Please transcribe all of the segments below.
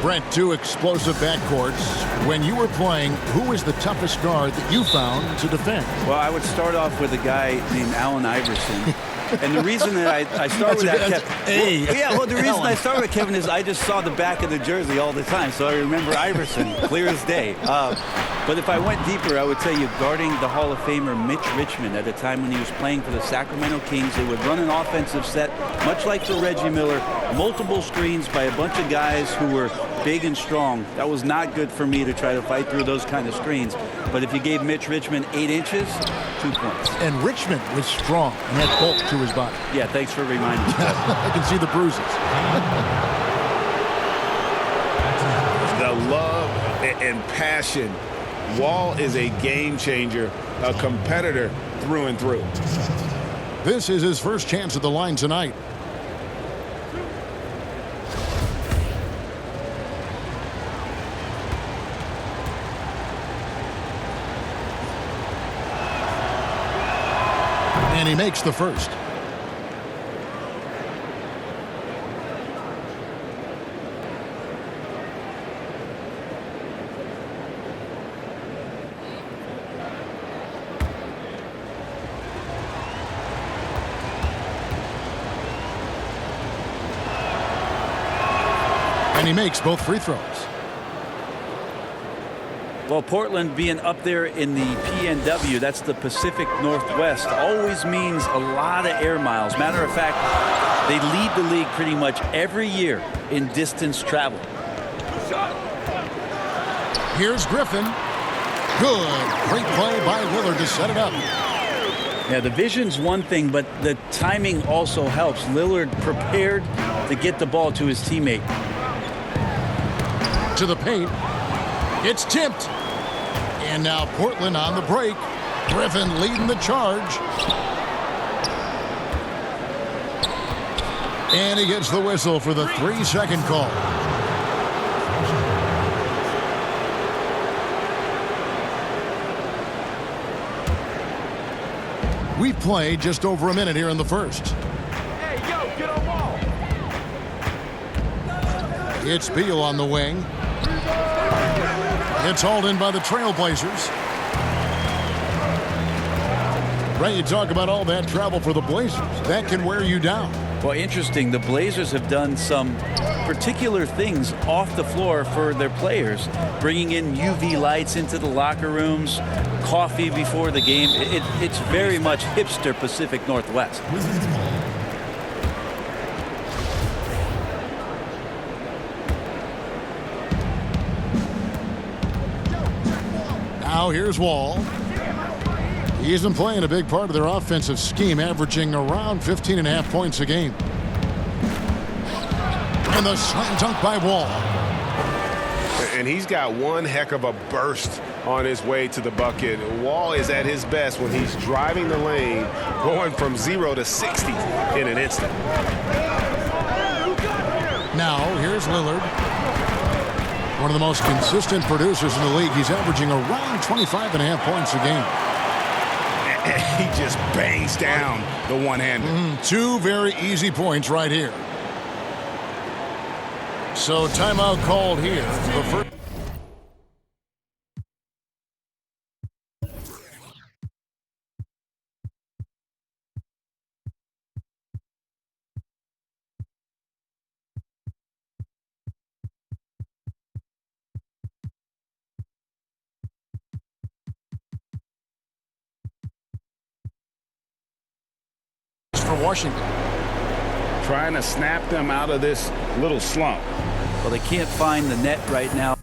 Brent, two explosive backcourts. When you were playing, who was the toughest guard that you found to defend? Well, I would start off with a guy named Allen Iverson. And the reason that I start with that, the reason I start with Kevin is I just saw the back of the jersey all the time, so I remember Iverson clear as day. But if I went deeper, I would tell you guarding the Hall of Famer Mitch Richmond at a time when he was playing for the Sacramento Kings. They would run an offensive set, much like for Reggie Miller, multiple screens by a bunch of guys who were big and strong. That was not good for me to try to fight through those kind of screens. But if you gave Mitch Richmond 8 inches, 2 points. And Richmond was strong and had bulk to his body. Yeah, thanks for reminding me. I can see the bruises. The love and passion. Wall is a game changer, a competitor through and through. This is his first chance at the line tonight. And he makes the first. And he makes both free throws. Well, Portland being up there in the PNW, that's the Pacific Northwest, always means a lot of air miles. Matter of fact, they lead the league pretty much every year in distance travel. Here's Griffin. Good. Great play by Lillard to set it up. Yeah, the vision's one thing, but the timing also helps. Lillard prepared to get the ball to his teammate. To the paint. It's tipped. And now Portland on the break. Griffin leading the charge. And he gets the whistle for the 3-second call. We've played just over a minute here in the first. Hey, yo, get on ball. It's Beal on the wing. It's hauled in by the Trailblazers. Ray, you talk about all that travel for the Blazers. That can wear you down. Well, interesting. The Blazers have done some particular things off the floor for their players, bringing in UV lights into the locker rooms, coffee before the game. It's very much hipster Pacific Northwest. Now here's Wall. He's been playing a big part of their offensive scheme, averaging around 15.5 points a game. And the slam dunk by Wall. And he's got one heck of a burst on his way to the bucket. Wall is at his best when he's driving the lane, going from 0 to 60 in an instant. Now, here's Lillard. One of the most consistent producers in the league. He's averaging around 25.5 points a game. He just bangs down the one-hander. Two very easy points right here. So timeout called here. The first. For Washington. Trying to snap them out of this little slump. Well, they can't find the net right now.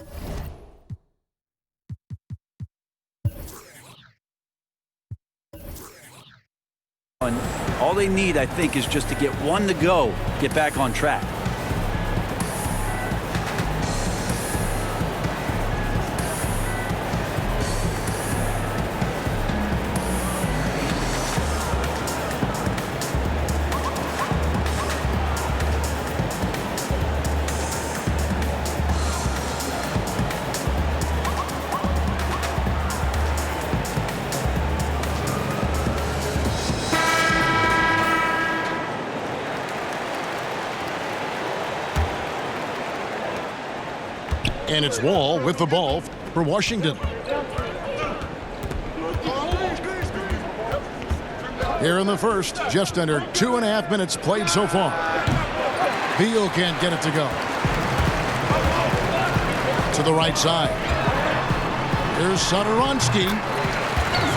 And all they need, I think, is just to get one to go, get back on track. And it's Wall with the ball for Washington. Here in the first, just under 2.5 minutes played so far. Beal can't get it to go. To the right side. Here's Satoransky.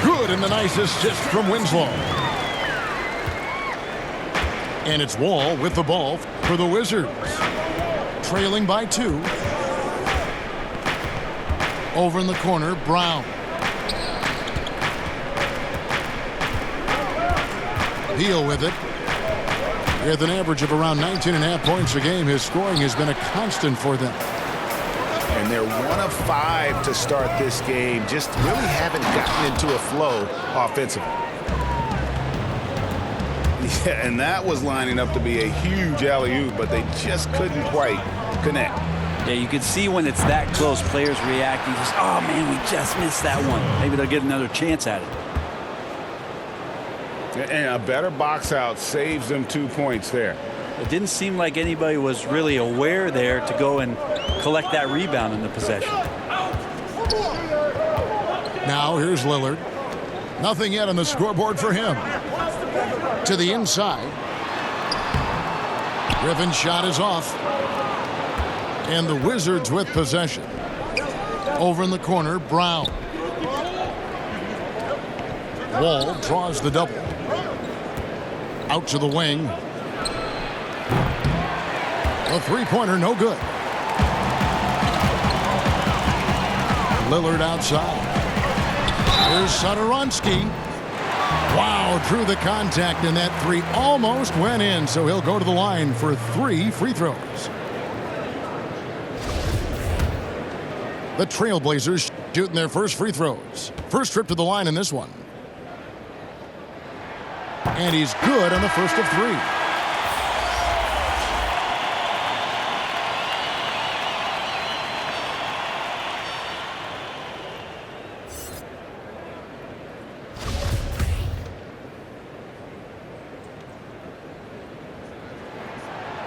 Good, and the nice assist from Winslow. And it's Wall with the ball for the Wizards. Trailing by 2. Over in the corner, Brown. Beal with it. With an average of around 19.5 points a game, his scoring has been a constant for them. And they're 1 of 5 to start this game. Just really haven't gotten into a flow offensively. Yeah, and that was lining up to be a huge alley-oop, but they just couldn't quite connect. Yeah, you can see when it's that close, players reacting. Just, oh, man, we just missed that one. Maybe they'll get another chance at it. And a better box out saves them 2 points there. It didn't seem like anybody was really aware there to go and collect that rebound in the possession. Now here's Lillard. Nothing yet on the scoreboard for him. To the inside. Griffin's shot is off. And the Wizards with possession. Over in the corner, Brown. Wall draws the double. Out to the wing. A three-pointer, no good. Lillard outside. Here's Satoransky. Wow, drew the contact, and that three almost went in, so he'll go to the line for 3 free throws. The Trailblazers shooting their first free throws. First trip to the line in this one. And he's good on the first of 3.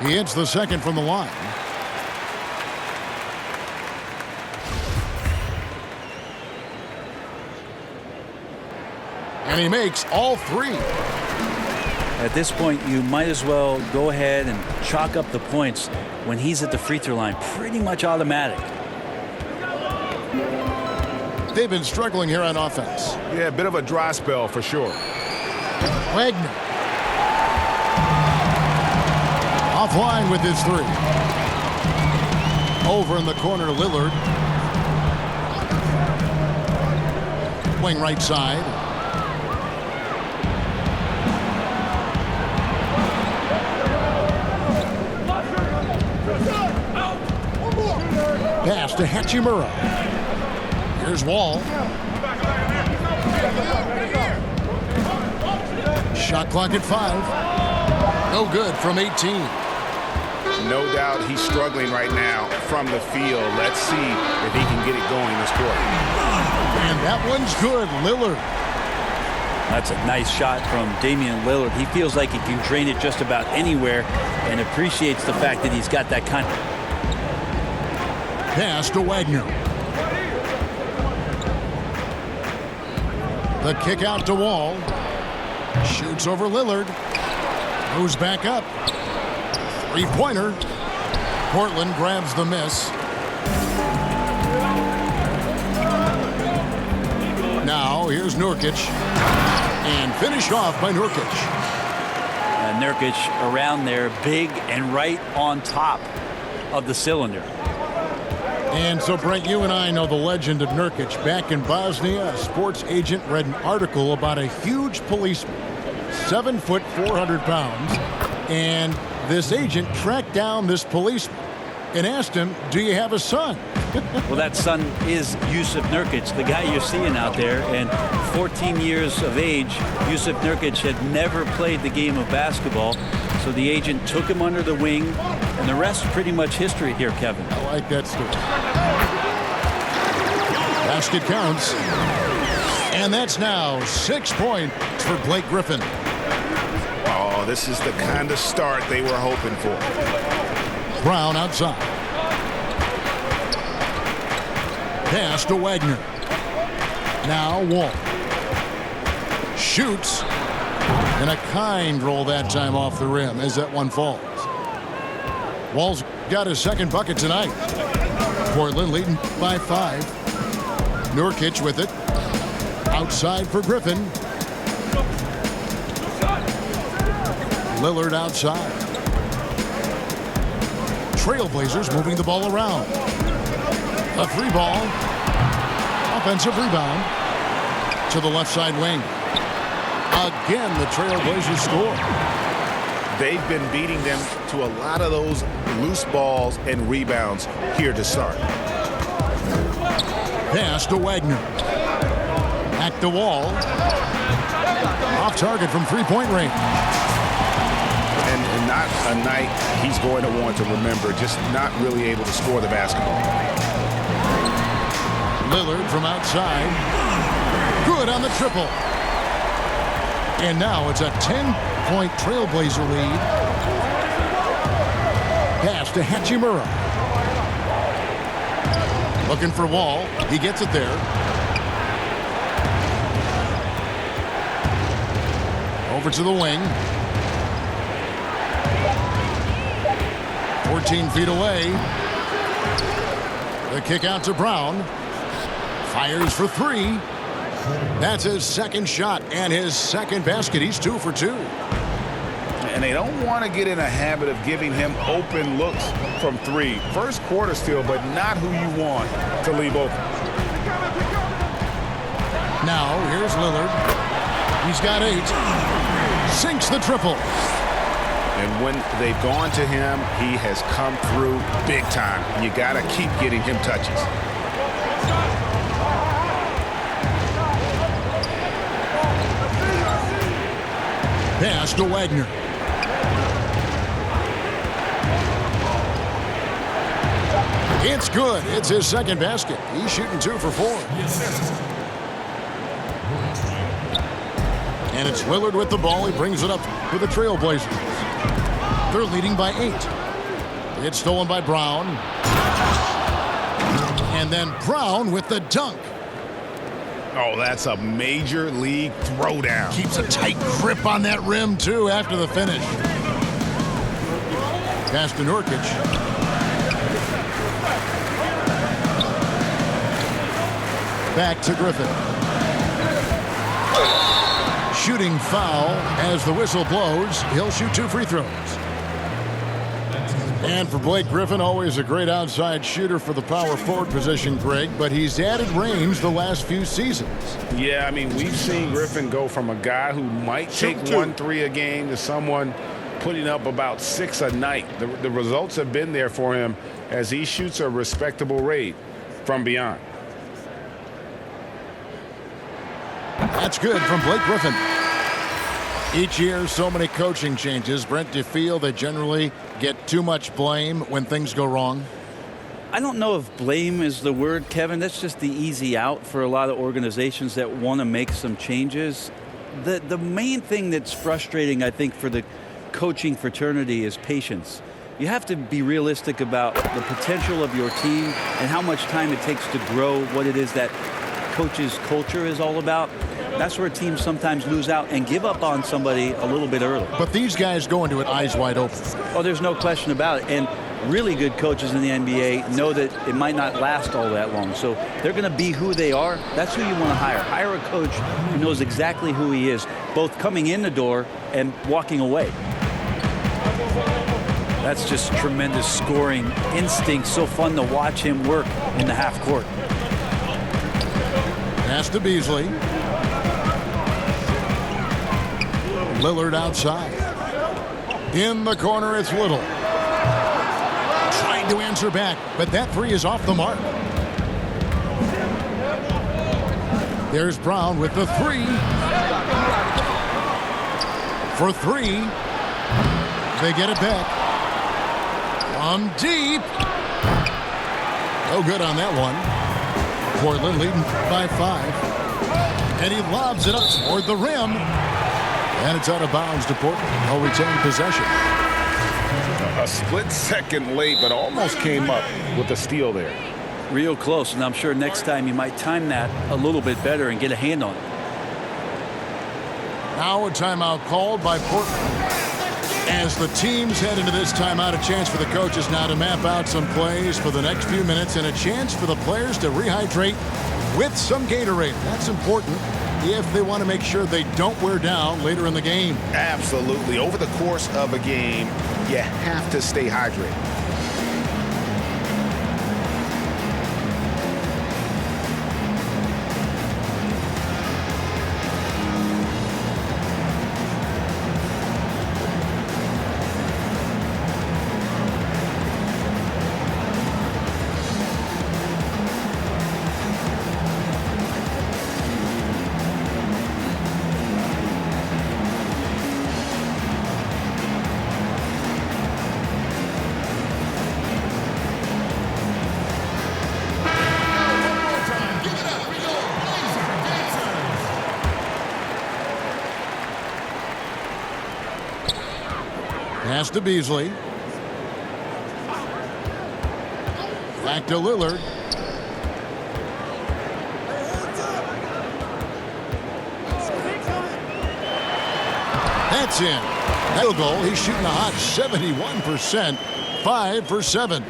He hits the second from the line. And he makes all 3. At this point, you might as well go ahead and chalk up the points when he's at the free throw line. Pretty much automatic. They've been struggling here on offense. Yeah, a bit of a dry spell for sure. Wagner. Offline with his 3. Over in the corner, Lillard. Wing right side. Pass to Hachimura. Here's Wall. Shot clock at 5. No good from 18. No doubt he's struggling right now from the field. Let's see if he can get it going this quarter. And that one's good. Lillard. That's a nice shot from Damian Lillard. He feels like he can drain it just about anywhere and appreciates the fact that he's got that kind of... Pass to Wagner. The kick out to Wall. Shoots over Lillard. Goes back up. Three-pointer. Portland grabs the miss. Now here's Nurkic. And finish off by Nurkic. Nurkic around there, big and right on top of the cylinder. And so, Brent, you and I know the legend of Nurkic. Back in Bosnia, a sports agent read an article about a huge policeman, 7 foot, 400 pounds. And this agent tracked down this policeman and asked him, do you have a son? Well, that son is Jusuf Nurkic, the guy you're seeing out there. And 14 years of age, Jusuf Nurkic had never played the game of basketball. So the agent took him under the wing, and the rest pretty much history here, Kevin. I like that story. Basket counts. And that's now 6 points for Blake Griffin. Oh, this is the kind of start they were hoping for. Brown outside. Pass to Wagner. Now Wall. Shoots. And a kind roll that time off the rim as that one falls. Wall's got his second bucket tonight. Portland leading by 5. Nurkic with it. Outside for Griffin. Lillard outside. Trailblazers moving the ball around. A free ball. Offensive rebound to the left side wing. Again, the Trailblazers score. They've been beating them to a lot of those loose balls and rebounds here to start. Pass to Wagner. Back to Wall. Off target from three-point range. And not a night he's going to want to remember, just not really able to score the basketball. Lillard from outside. Good on the triple. And now it's a 10-point Trailblazer lead. Pass to Hachimura. Looking for Wall. He gets it there. Over to the wing. 14 feet away. The kick out to Brown. Fires for 3. That's his second shot and his second basket. He's 2 for 2. And they don't want to get in a habit of giving him open looks from 3. First quarter still, but not who you want to leave open. Now, here's Lillard. He's got 8. Sinks the triple. And when they've gone to him, he has come through big time. You got to keep getting him touches. Pass to Wagner. It's good. It's his second basket. He's shooting 2 for 4. And it's Lillard with the ball. He brings it up for the Trailblazers. They're leading by 8. It's stolen by Brown. And then Brown with the dunk. Oh, that's a major league throwdown. Keeps a tight grip on that rim, too, after the finish. Pass to Nurkic. Back to Griffin. Shooting foul as the whistle blows. He'll shoot 2 free throws. And for Blake Griffin, always a great outside shooter for the power forward position, Greg, but he's added range the last few seasons. Yeah, I mean, we've seen Griffin go from a guy who might take 1 3 a game to someone putting up about 6 a night. The results have been there for him as he shoots a respectable rate from beyond. That's good from Blake Griffin. Each year, so many coaching changes. Brent, do you feel they generally get too much blame when things go wrong? I don't know if blame is the word, Kevin. That's just the easy out for a lot of organizations that want to make some changes. The main thing that's frustrating, I think, for the coaching fraternity is patience. You have to be realistic about the potential of your team and how much time it takes to grow what it is that coach's culture is all about. That's where teams sometimes lose out and give up on somebody a little bit early. But these guys go into it eyes wide open. Oh, there's no question about it. And really good coaches in the NBA know that it might not last all that long. So they're going to be who they are. That's who you want to hire. Hire a coach who knows exactly who he is, both coming in the door and walking away. That's just tremendous scoring instinct. So fun to watch him work in the half court. Pass to Beasley. Lillard outside. In the corner, it's Little. Trying to answer back, but that three is off the mark. There's Brown with the three. For three. They get it back. From deep. No good on that one. Portland leading by 5. And he lobs it up toward the rim. And it's out of bounds to Portland. They'll retain possession. A split second late, but almost came up with a steal there. Real close, and I'm sure next time you might time that a little bit better and get a hand on it. Now a timeout called by Portland. As the teams head into this timeout, a chance for the coaches now to map out some plays for the next few minutes and a chance for the players to rehydrate with some Gatorade. That's important if they want to make sure they don't wear down later in the game. Absolutely. Over the course of a game, you have to stay hydrated. Pass to Beasley. Back to Lillard. That's in. Field goal. He's shooting a hot 71%. 5 for 7.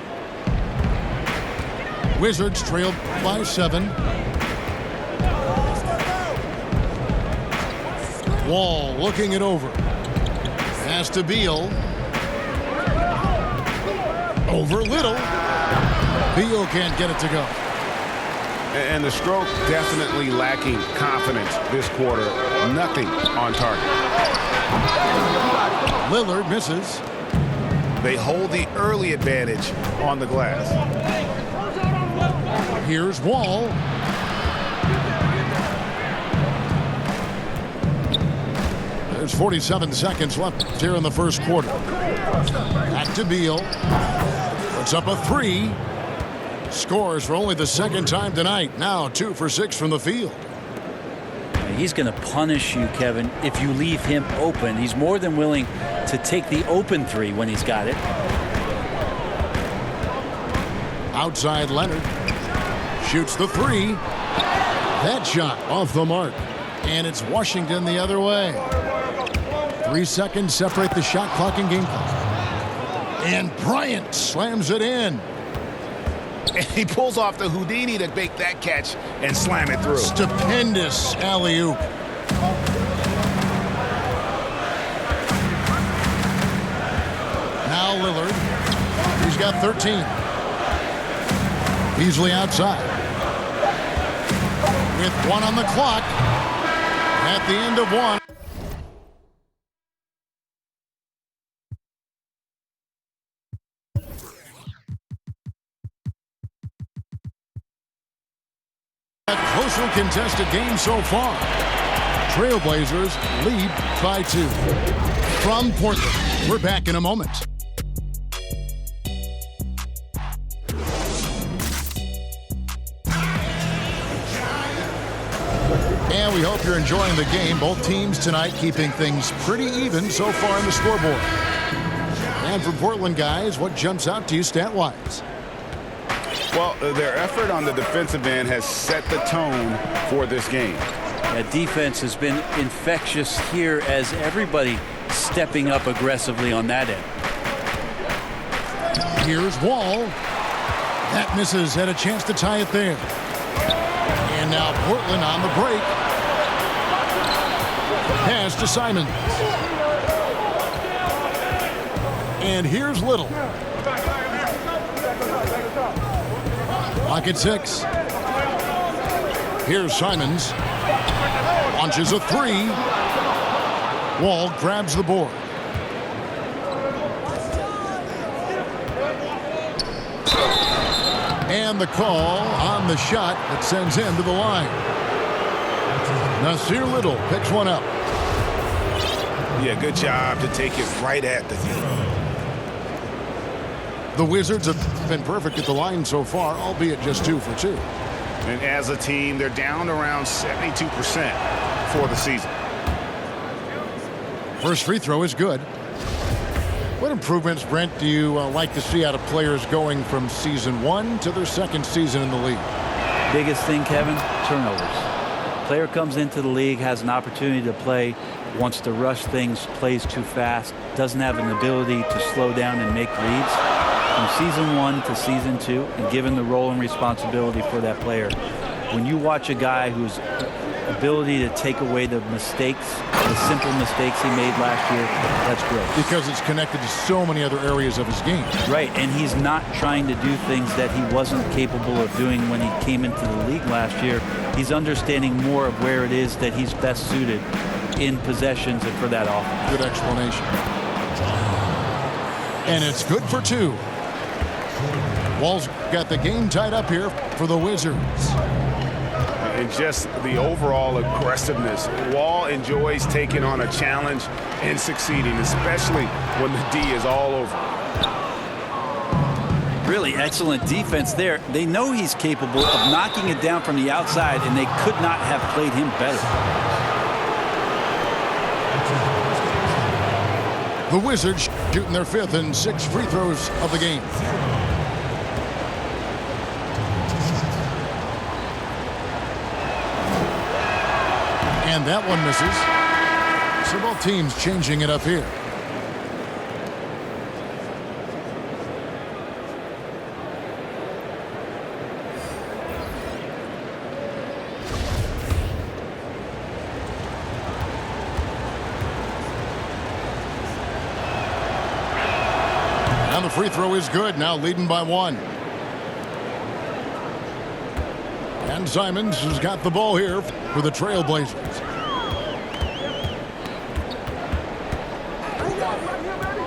Wizards trailed by 7. Wall looking it over. Pass to Beal. Over Little. Beal can't get it to go. And the stroke definitely lacking confidence this quarter. Nothing on target. Lillard misses. They hold the early advantage on the glass. Here's Wall. There's 47 seconds left here in the first quarter. Back to Beal. Puts up a three. Scores for only the second time tonight. Now 2 for 6 from the field. He's going to punish you, Kevin, if you leave him open. He's more than willing to take the open three when he's got it. Outside Leonard. Shoots the three. That shot off the mark. And it's Washington the other way. 3 seconds separate the shot clock and game clock. And Bryant slams it in. And he pulls off the Houdini to make that catch and slam it through. Stupendous alley-oop. Now Lillard. He's got 13. Beasley outside. With 1 on the clock. At the end of 1. closely contested game so far. Trailblazers lead by 2. From Portland, we're back in a moment. And we hope you're enjoying the game. Both teams tonight keeping things pretty even so far in the scoreboard. And from Portland, guys, what jumps out to you stat-wise? Well, their effort on the defensive end has set the tone for this game. That defense has been infectious here as everybody stepping up aggressively on that end. Here's Wall. That misses. Had a chance to tie it there. And now Portland on the break. Pass to Simons. And here's Little. Lock at 6. Here's Simons. Launches a 3. Wall grabs the board. And the call on the shot that sends him to the line. Nasir Little picks one up. Yeah, good job to take it right at the knee. The Wizards have been perfect at the line so far, albeit just 2 for 2. And as a team, they're down around 72% for the season. First free throw is good. What improvements, Brent, do you like to see out of players going from season 1 to their second season in the league? Biggest thing, Kevin, turnovers. Player comes into the league, has an opportunity to play, wants to rush things, plays too fast, doesn't have an ability to slow down and make reads. From season 1 to season 2, and given the role and responsibility for that player, when you watch a guy whose ability to take away the mistakes, the simple mistakes he made last year, that's great. Because it's connected to so many other areas of his game. Right, and he's not trying to do things that he wasn't capable of doing when he came into the league last year. He's understanding more of where it is that he's best suited in possessions and for that offense. Good explanation. And it's good for 2. Wall's got the game tied up here for the Wizards. And just the overall aggressiveness. Wall enjoys taking on a challenge and succeeding, especially when the D is all over. Really excellent defense there. They know he's capable of knocking it down from the outside, and they could not have played him better. The Wizards shooting their 5th and 6th free throws of the game. And that one misses. So both teams changing it up here. And the free throw is good, now leading by 1. And Simons has got the ball here for the Trailblazers.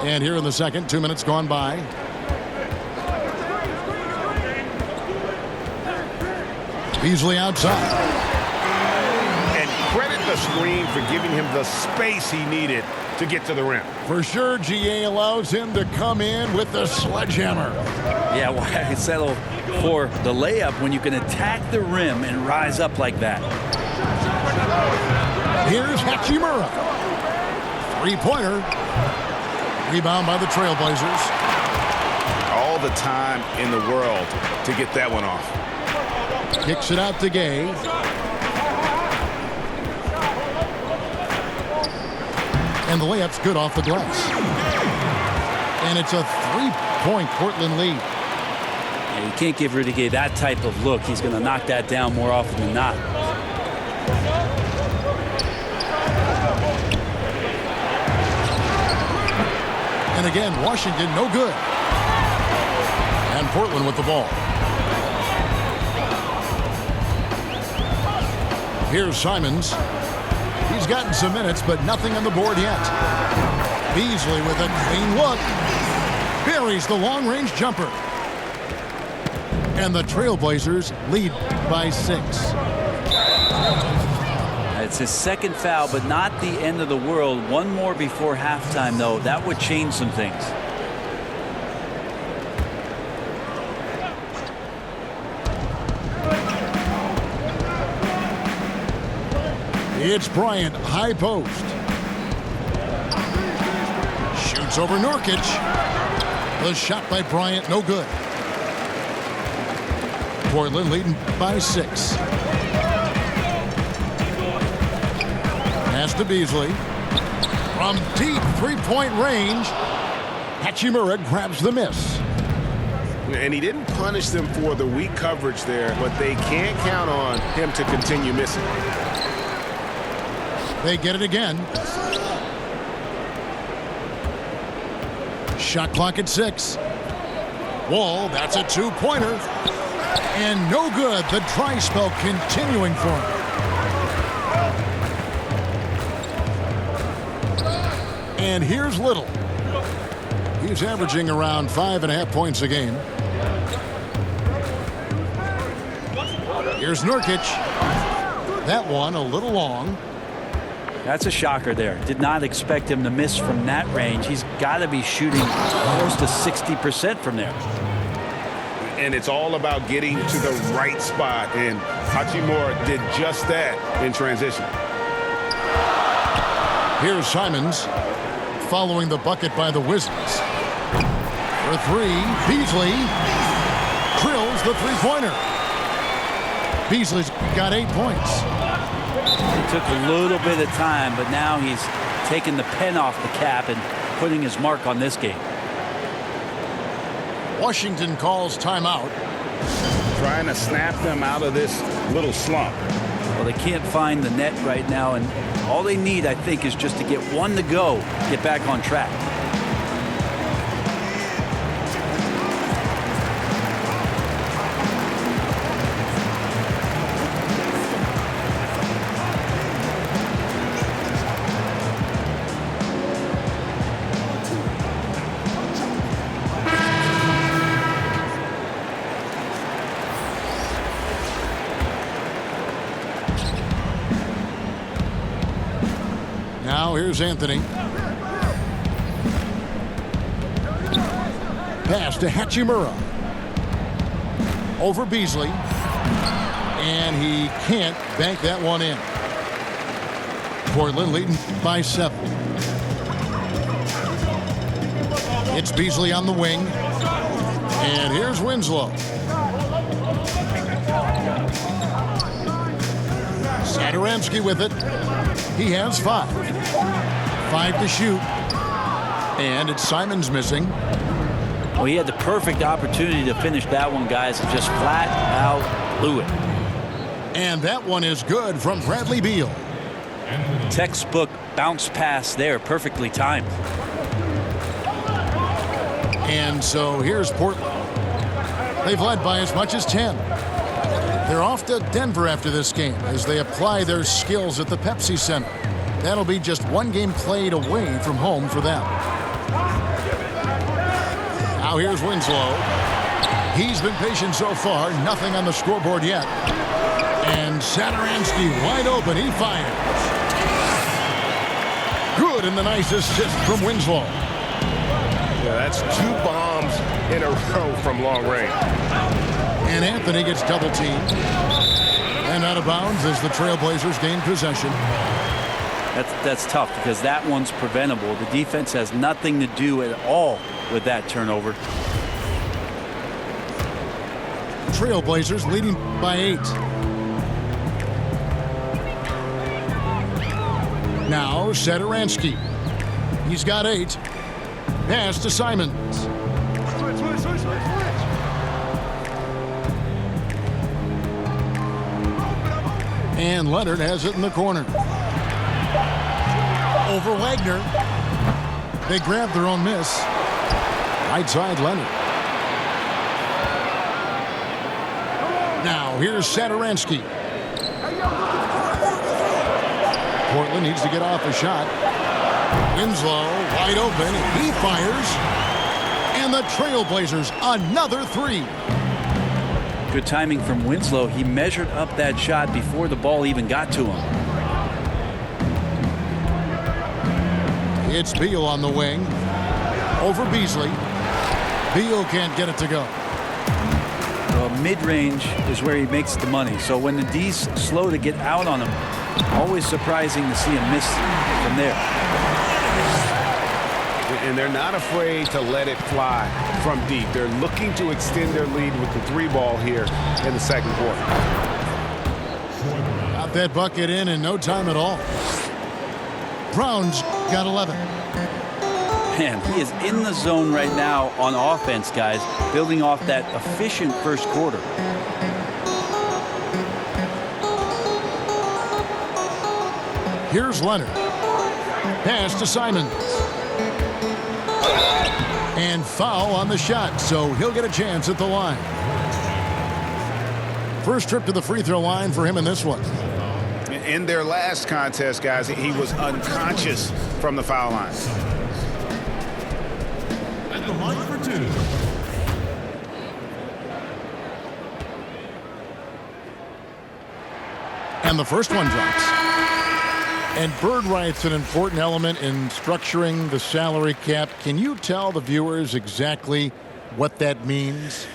And here in the second, 2 minutes gone by. Beasley outside. And credit the screen for giving him the space he needed to get to the rim. For sure, GA allows him to come in with the sledgehammer. Yeah, why settle for the layup when you can attack the rim and rise up like that? Here's Hachimura. Three-pointer. Rebound by the Trailblazers. All the time in the world to get that one off. Kicks it out to Gay. And the layup's good off the glass. And it's a 3-point Portland lead. Yeah, you can't give Rudy Gay that type of look. He's going to knock that down more often than not. And again, Washington no good. And Portland with the ball. Here's Simons. He's gotten some minutes, but nothing on the board yet. Beasley with a clean look. Buries the long-range jumper. And the Trailblazers lead by 6. It's his second foul, but not the end of the world. One more before halftime, though. That would change some things. It's Bryant, high post. Shoots over Nurkic. The shot by Bryant, no good. Portland leading by 6. Pass to Beasley. From deep three-point range, Hachimura grabs the miss. And he didn't punish them for the weak coverage there, but they can't count on him to continue missing. They get it again. Shot clock at 6. Wall, that's a two-pointer. And no good. The dry spell continuing for him. And here's Little. He's averaging around 5.5 points a game. Here's Nurkic. That one a little long. That's a shocker there. Did not expect him to miss from that range. He's got to be shooting close to 60% from there. And it's all about getting to the right spot. And Hachimura did just that in transition. Here's Simons following the bucket by the Wizards. For 3, Beasley drills the three-pointer. Beasley's got 8 points. It took a little bit of time, but now he's taking the pen off the cap and putting his mark on this game. Washington calls timeout. Trying to snap them out of this little slump. Well, they can't find the net right now, and all they need, I think, is just to get one to go, get back on track. Now here's Anthony. Pass to Hachimura. Over Beasley. And he can't bank that one in. Portland leading by 7. It's Beasley on the wing. And here's Winslow. Satoransky with it. He has 5. 5 to shoot. And it's Simons missing. Well, he had the perfect opportunity to finish that one, guys, and just flat out blew it. And that one is good from Bradley Beal. Textbook bounce pass there, perfectly timed. And so here's Portland. They've led by as much as 10. They're off to Denver after this game as they apply their skills at the Pepsi Center. That'll be just one game played away from home for them. Now here's Winslow. He's been patient so far. Nothing on the scoreboard yet. And Satoransky wide open. He fires. Good, and the nice assist from Winslow. Yeah, that's 2 bombs in a row from long range. And Anthony gets double teamed. And out of bounds as the Trailblazers gain possession. That's tough because that one's preventable. The defense has nothing to do at all with that turnover. Trailblazers leading by 8. Now Satoransky. He's got 8. Pass to Simons. And Leonard has it in the corner. Over Wagner. They grab their own miss. Right side Leonard. Now here's Satoransky. Portland needs to get off a shot. Winslow wide open. He fires. And the Trailblazers another 3. Good timing from Winslow. He measured up that shot before the ball even got to him. It's Beal on the wing. Over Beasley. Beal can't get it to go. Well, mid-range is where he makes the money. So when the D's slow to get out on him, always surprising to see him miss from there. And they're not afraid to let it fly from deep. They're looking to extend their lead with the 3-ball here in the second quarter. Got that bucket in no time at all. Brown's got 11. Man, he is in the zone right now on offense, guys, building off that efficient first quarter. Here's Leonard. Pass to Simons. And foul on the shot, so he'll get a chance at the line. First trip to the free throw line for him in this one. In their last contest, guys, he was unconscious from the foul line. At the line for 2. And the first one drops. And bird rights an important element in structuring the salary cap. Can you tell the viewers exactly what that means?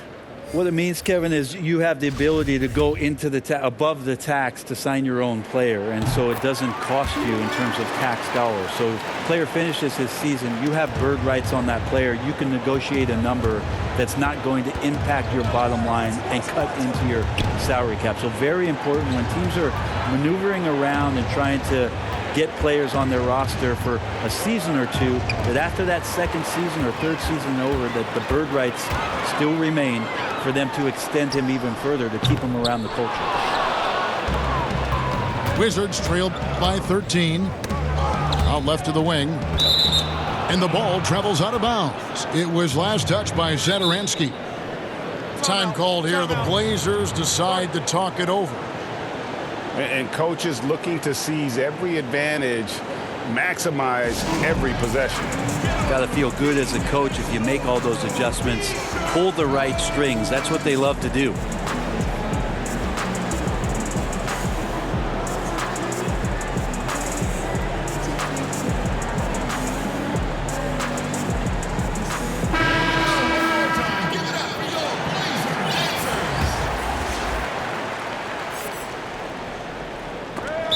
What it means, Kevin, is you have the ability to go into the above the tax to sign your own player, and so it doesn't cost you in terms of tax dollars. So player finishes his season, you have bird rights on that player. You can negotiate a number that's not going to impact your bottom line and cut into your salary cap. So very important when teams are maneuvering around and trying to get players on their roster for a season or two, that after that second season or third season over, that the bird rights still remain for them to extend him even further to keep him around the culture. Wizards trail by 13. Out left to the wing. And the ball travels out of bounds. It was last touched by Zadaransky. Time called here. The Blazers decide to talk it over. And coaches looking to seize every advantage, maximize every possession. Got to feel good as a coach if you make all those adjustments, pull the right strings. That's what they love to do.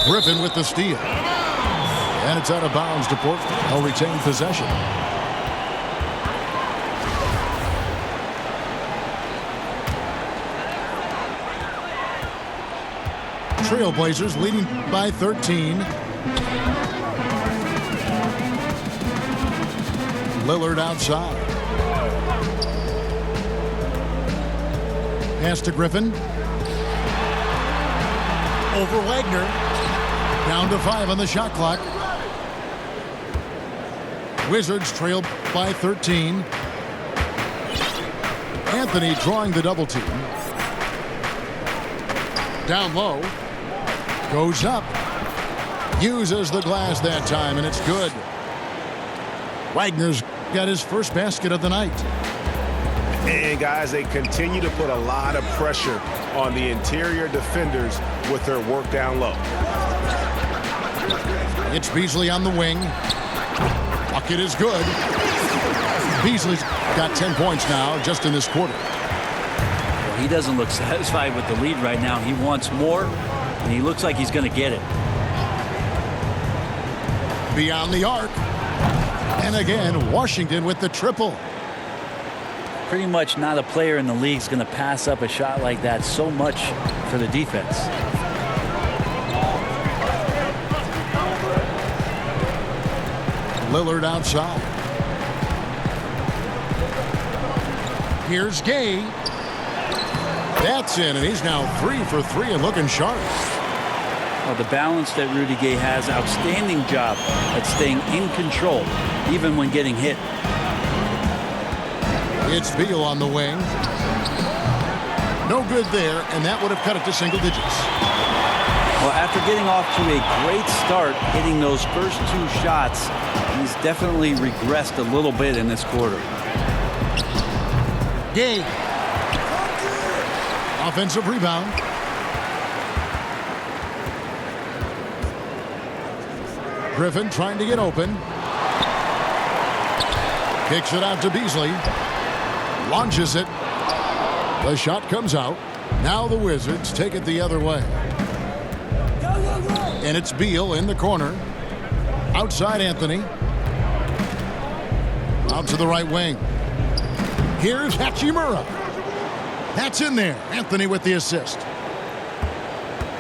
Griffin with the steal. And it's out of bounds to Portland. They'll retain possession. Trailblazers leading by 13. Lillard outside. Pass to Griffin. Over Wagner. Down to 5 on the shot clock. Wizards trail by 13. Anthony drawing the double team. Down low. Goes up. Uses the glass that time, and it's good. Wagner's got his first basket of the night. And guys, they continue to put a lot of pressure on the interior defenders with their work down low. It's Beasley on the wing. Bucket is good. Beasley's got 10 points now just in this quarter. Well, he doesn't look satisfied with the lead right now. He wants more, and he looks like he's going to get it. Beyond the arc. And again, Washington with the triple. Pretty much not a player in the league is going to pass up a shot like that so much for the defense. Lillard outside. Here's Gay. That's in, and he's now 3 for 3 and looking sharp. Well, the balance that Rudy Gay has, outstanding job at staying in control, even when getting hit. It's Beal on the wing. No good there, and that would have cut it to single digits. Well, after getting off to a great start, hitting those first 2 shots, he's definitely regressed a little bit in this quarter. Gay. Offensive rebound. Griffin trying to get open. Kicks it out to Beasley. Launches it. The shot comes out. Now the Wizards take it the other way. And it's Beal in the corner. Outside Anthony. Out to the right wing. Here's Hachimura. That's in there. Anthony with the assist.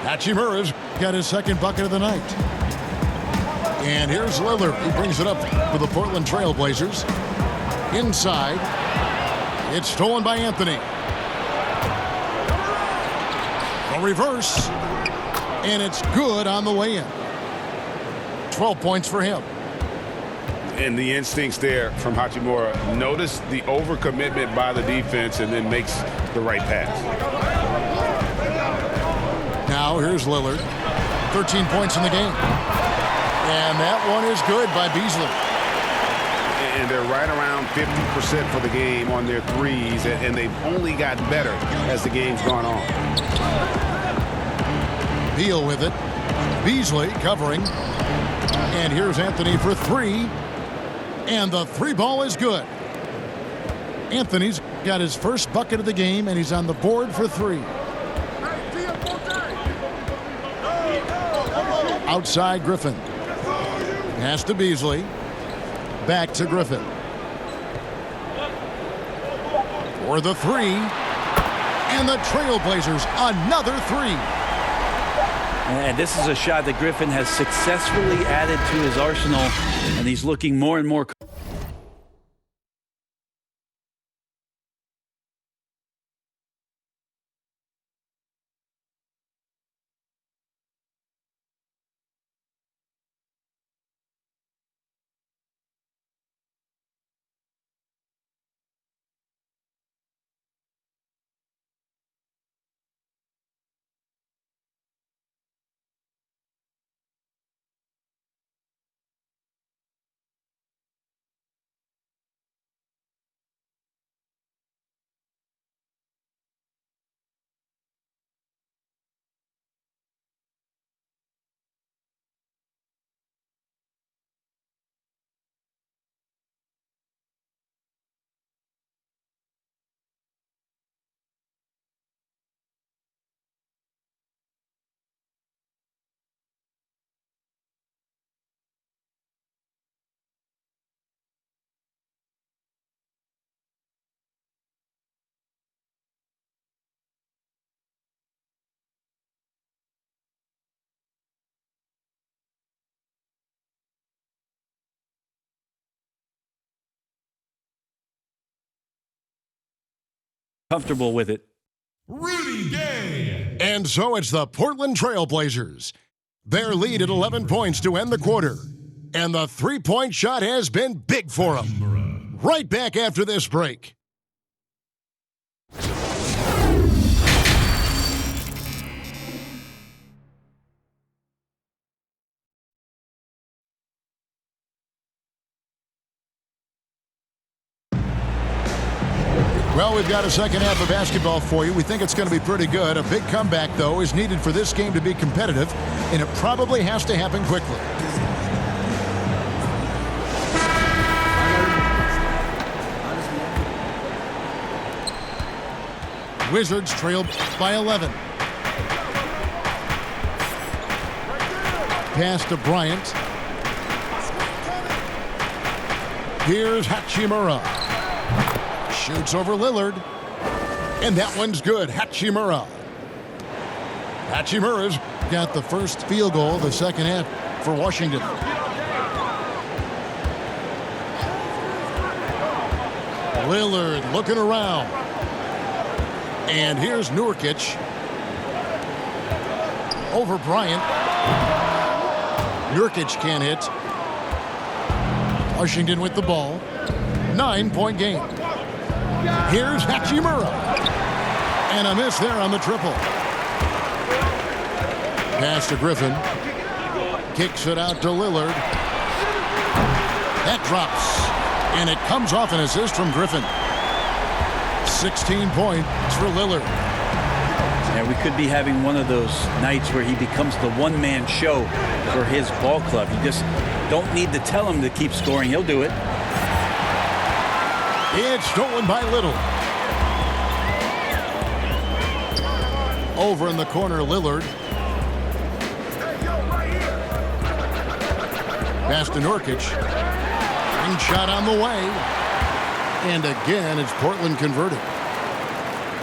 Hachimura's got his second bucket of the night. And here's Lillard. He brings it up for the Portland Trail Blazers. Inside. It's stolen by Anthony. A reverse. And it's good on the way in. 12 points for him. And the instincts there from Hachimura. Notice the overcommitment by the defense and then makes the right pass. Now here's Lillard. 13 points in the game. And that one is good by Beasley. And they're right around 50% for the game on their threes, and they've only gotten better as the game's gone on. Beal with it. Beasley covering. And here's Anthony for three. And the three ball is good. Anthony's got his first bucket of the game, and he's on the board for three. Outside Griffin. Pass to Beasley. Back to Griffin. For the three. And the Trailblazers, another three. And this is a shot that Griffin has successfully added to his arsenal, and he's looking more and more. Comfortable with it. Rudy Gay. And so it's the Portland Trailblazers. Their lead at 11 points to end the quarter. And the three-point shot has been big for them. Right back after this break. Well, we've got a second half of basketball for you. We think it's going to be pretty good. A big comeback, though, is needed for this game to be competitive, and it probably has to happen quickly. Wizards trail by 11. Pass to Bryant. Here's Hachimura. Shoots over Lillard. And that one's good. Hachimura. Hachimura's got the first field goal of the second half for Washington. Lillard looking around. And here's Nurkic. Over Bryant. Nurkic can't hit. Washington with the ball. 9-point game. Here's Hachimura. And a miss there on the triple. Pass to Griffin. Kicks it out to Lillard. That drops. And it comes off an assist from Griffin. 16 points for Lillard. Yeah, we could be having one of those nights where he becomes the one-man show for his ball club. You just don't need to tell him to keep scoring. He'll do it. It's stolen by Little. Over in the corner, Lillard. Pass to Nurkic. Ring shot on the way. And again, it's Portland converted.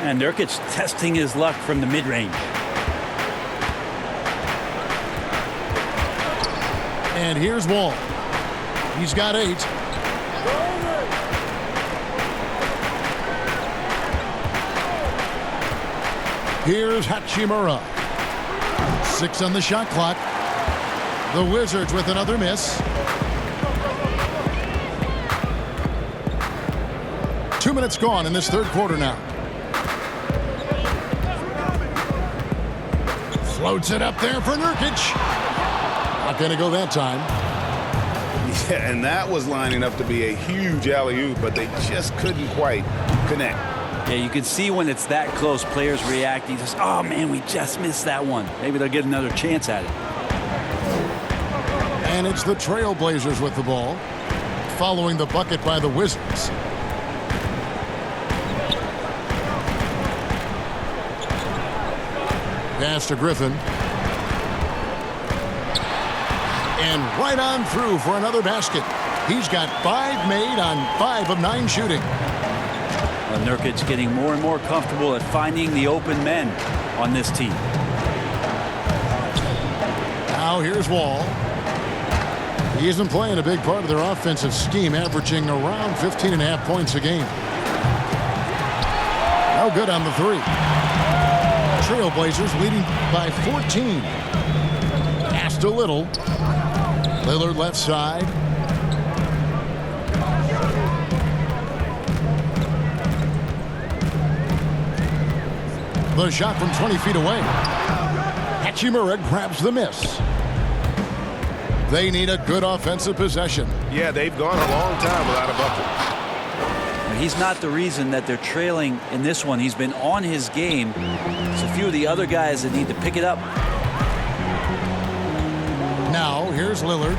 And Nurkic testing his luck from the mid-range. And here's Wall. He's got 8. Here's Hachimura. 6 on the shot clock. The Wizards with another miss. 2 minutes gone in this third quarter now. Floats it up there for Nurkic. Not going to go that time. Yeah, and that was lining up to be a huge alley-oop, but they just couldn't quite connect. Yeah, you can see when it's that close, players reacting. Just, oh, man, we just missed that one. Maybe they'll get another chance at it. And it's the Trailblazers with the ball, following the bucket by the Wizards. Pass to Griffin. And right on through for another basket. He's got 5 made on 5 of 9 shooting. Nurkic getting more and more comfortable at finding the open men on this team. Now here's Wall. He isn't playing a big part of their offensive scheme, averaging around 15.5 points a game. No good on the 3. Trailblazers leading by 14. Pass to Little. Lillard left side. The shot from 20 feet away. Hachimura grabs the miss. They need a good offensive possession. Yeah, they've gone a long time without a bucket. He's not the reason that they're trailing in this one. He's been on his game. It's a few of the other guys that need to pick it up. Now, here's Lillard.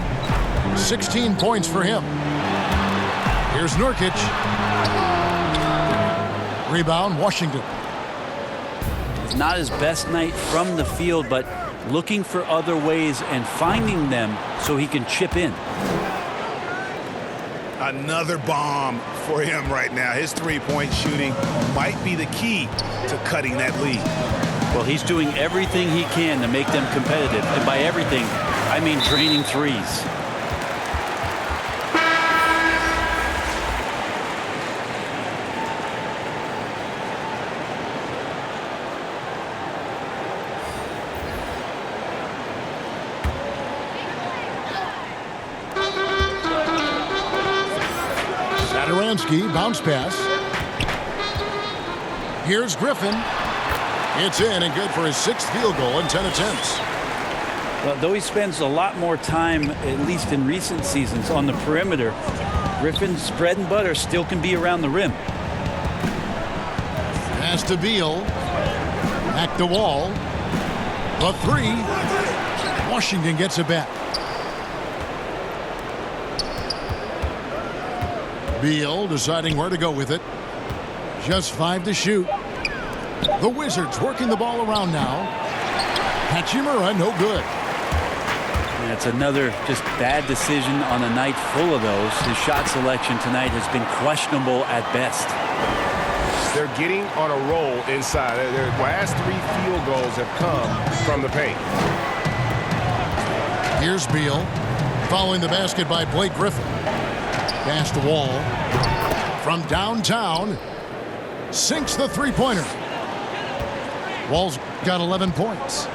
16 points for him. Here's Nurkic. Rebound, Washington. It's not his best night from the field, but looking for other ways and finding them so he can chip in. Another bomb for him right now. His three-point shooting might be the key to cutting that lead. Well, he's doing everything he can to make them competitive. And by everything, I mean draining threes. Bounce pass. Here's Griffin. It's in and good for his 6th field goal in 10 attempts. Well, though he spends a lot more time, at least in recent seasons, on the perimeter, Griffin's bread and butter still can be around the rim. Pass to Beal. Back to Wall. The 3. Washington gets it back. Beal deciding where to go with it. Just 5 to shoot. The Wizards working the ball around now. Hachimura, no good. That's another just bad decision on a night full of those. His shot selection tonight has been questionable at best. They're getting on a roll inside. Their last 3 field goals have come from the paint. Here's Beal. Following the basket by Blake Griffin. Pass to Wall. From downtown. Sinks the three-pointer. Wall's got 11 points.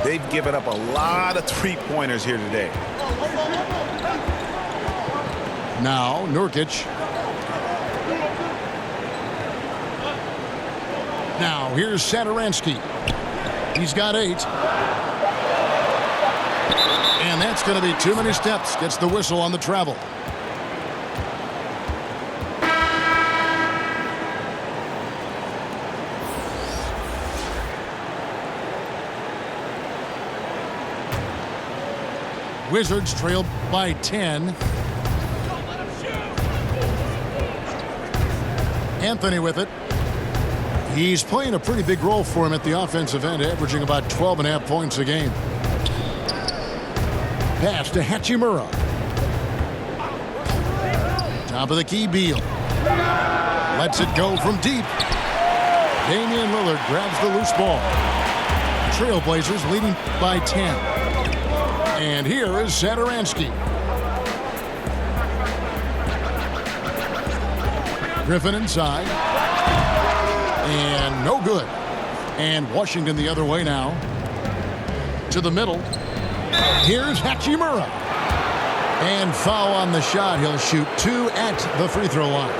They've given up a lot of three-pointers here today. Now, Nurkic. Now, here's Satoransky. He's got 8. And that's going to be too many steps. Gets the whistle on the travel. Wizards trail by 10. Anthony with it. He's playing a pretty big role for him at the offensive end, averaging about 12.5 points a game. Pass to Hachimura. Top of the key, Beal. Lets it go from deep. Damian Lillard grabs the loose ball. Trailblazers leading by 10. And here is Satoransky. Griffin inside. And no good. And Washington the other way now. To the middle. Here's Hachimura. And foul on the shot. He'll shoot 2 at the free throw line.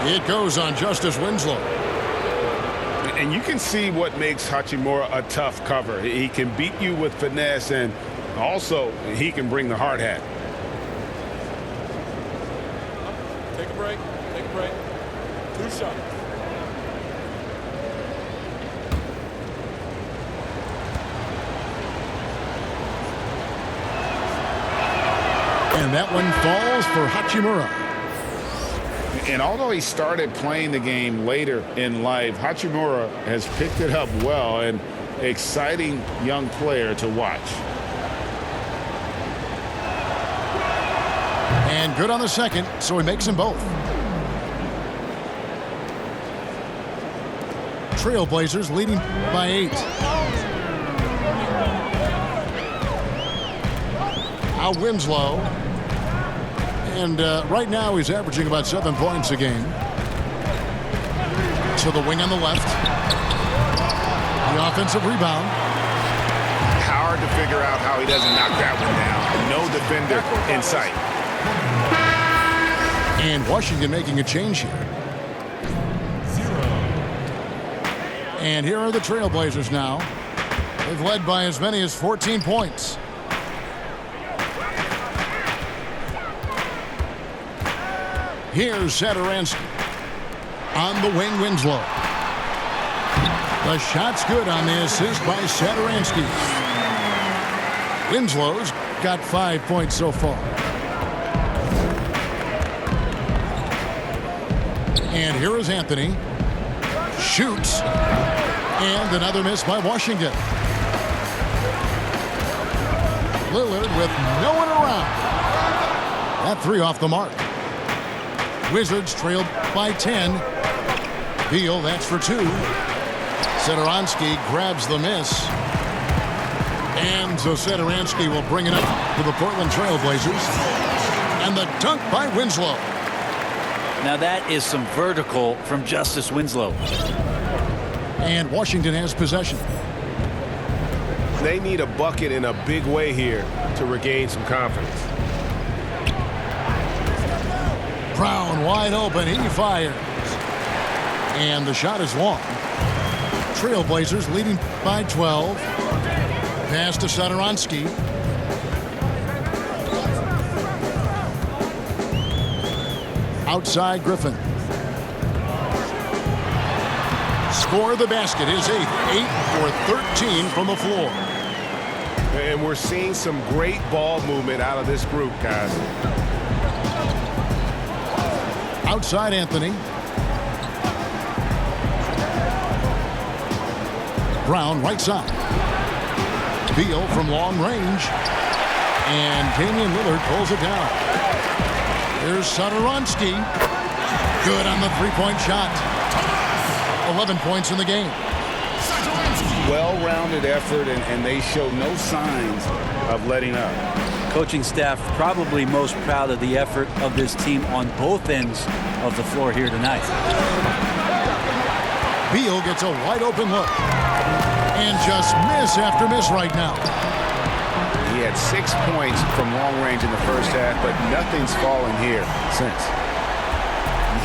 It goes on Justice Winslow. And you can see what makes Hachimura a tough cover. He can beat you with finesse, and also he can bring the hard hat. Take a break. Take a break. 2 shots. And that one falls for Hachimura. And although he started playing the game later in life, Hachimura has picked it up well, and exciting young player to watch. And good on the second, so he makes them both. Trailblazers leading by 8. Now Winslow. And right now he's averaging about 7 points a game. To the wing on the left. The offensive rebound. Hard to figure out how he doesn't knock that one down. No defender in sight. And Washington making a change here. And here are the Trailblazers now. They've led by as many as 14 points. Here's Satoransky. On the wing, Winslow. The shot's good on the assist by Satoransky. Winslow's got 5 points so far. And here is Anthony. Shoots. And another miss by Washington. Lillard with no one around. That 3 off the mark. Wizards trailed by 10. Beal, that's for 2. Satoransky grabs the miss. And so Satoransky will bring it up to the Portland Trailblazers. And the dunk by Winslow. Now that is some vertical from Justice Winslow. And Washington has possession. They need a bucket in a big way here to regain some confidence. Brown wide open. He fires. And the shot is long. Trailblazers leading by 12. Pass to Satoransky. Outside Griffin. Score the basket. His 8th. 8 for 13 from the floor. And we're seeing some great ball movement out of this group, guys. Outside Anthony. Brown right side. Beal from long range. And Damian Lillard pulls it down. Here's Satoransky. Good on the three-point shot. 11 points in the game. Well-rounded effort, and they show no signs of letting up. Coaching staff probably most proud of the effort of this team on both ends of the floor here tonight. Beal gets a wide open look. And just miss after miss right now. He had 6 points from long range in the first half, but nothing's fallen here since.